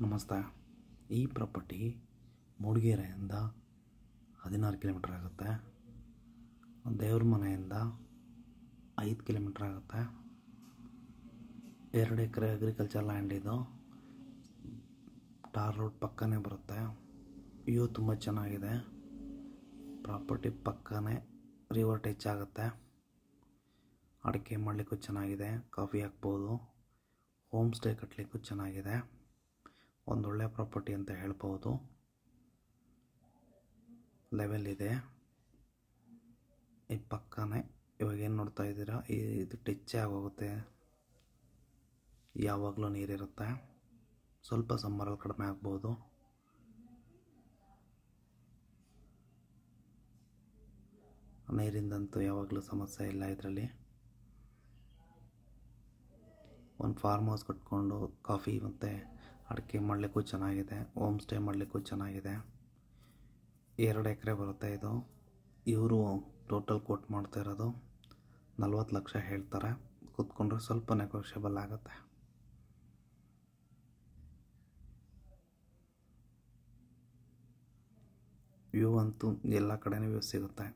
ನಮಸ್ತೆ. ಈ property ಮೂಡಿಗೆರೆಯಿಂದ 16 kilometre ಆಗುತ್ತೆ. ದೇವ್ರ ಮನೆಯಿಂದ 5 ಕಿಲೋಮೀಟ್ರ್ ಆಗುತ್ತೆ. 2 ಎಕರೆ ಅಗ್ರಿಕಲ್ಚರ್ ಲ್ಯಾಂಡ್ ಇದು. ಟಾರ್ ರೋಡ್ ಪಕ್ಕನೇ ಬರುತ್ತೆ. ವ್ಯೂ ತುಂಬ ಚೆನ್ನಾಗಿದೆ. ಪ್ರಾಪರ್ಟಿ ಪಕ್ಕನೇ ರಿವರ್ ಟಚ್ ಆಗುತ್ತೆ. ಅಡಿಕೆ ಮಾಡಲಿಕ್ಕೂ ಚೆನ್ನಾಗಿದೆ. ಕಾಫಿ ಹಾಕ್ಬೋದು. ಹೋಮ್ ಸ್ಟೇ ಕಟ್ಟಲಿಕ್ಕೂ ಚೆನ್ನಾಗಿದೆ. ಒಂದೊಳ್ಳೆ ಪ್ರಾಪರ್ಟಿ ಅಂತ ಹೇಳ್ಬೋದು. ಲೆವೆಲ್ ಇದೆ. ಈ ಪಕ್ಕನೇ ಇವಾಗ ಏನು ನೋಡ್ತಾ ಇದ್ದೀರಾ, ಇದು ಟಚ್ಚೇ ಆಗೋಗುತ್ತೆ. ಯಾವಾಗಲೂ ನೀರಿರುತ್ತೆ. ಸ್ವಲ್ಪ ಸಮ್ಮರಲ್ಲಿ ಕಡಿಮೆ ಆಗ್ಬೋದು. ನೀರಿಂದಂತೂ ಯಾವಾಗಲೂ ಸಮಸ್ಯೆ ಇಲ್ಲ ಇದರಲ್ಲಿ. ಒಂದು ಫಾರ್ಮ್ ಹೌಸ್ ಕಟ್ಕೊಂಡು ಕಾಫಿ ಮತ್ತು ಅಡಿಕೆ ಮಾಡಲಿಕ್ಕೂ ಚೆನ್ನಾಗಿದೆ. ಹೋಮ್ ಸ್ಟೇ ಮಾಡಲಿಕ್ಕೂ ಚೆನ್ನಾಗಿದೆ. 2 ಎಕರೆ ಬರುತ್ತೆ ಇದು. ಇವರು ಟೋಟಲ್ ಕೋಟ್ ಮಾಡ್ತಾ ಇರೋದು 40 ಲಕ್ಷ ಹೇಳ್ತಾರೆ. ಕೂತ್ಕೊಂಡ್ರೆ ಸ್ವಲ್ಪ ನೆಗೋಷಿಯಬಲ್ ಆಗುತ್ತೆ. ವ್ಯೂ ಅಂತೂ ಎಲ್ಲ ಕಡೆನೂ ವ್ಯೂ ಸಿಗುತ್ತೆ.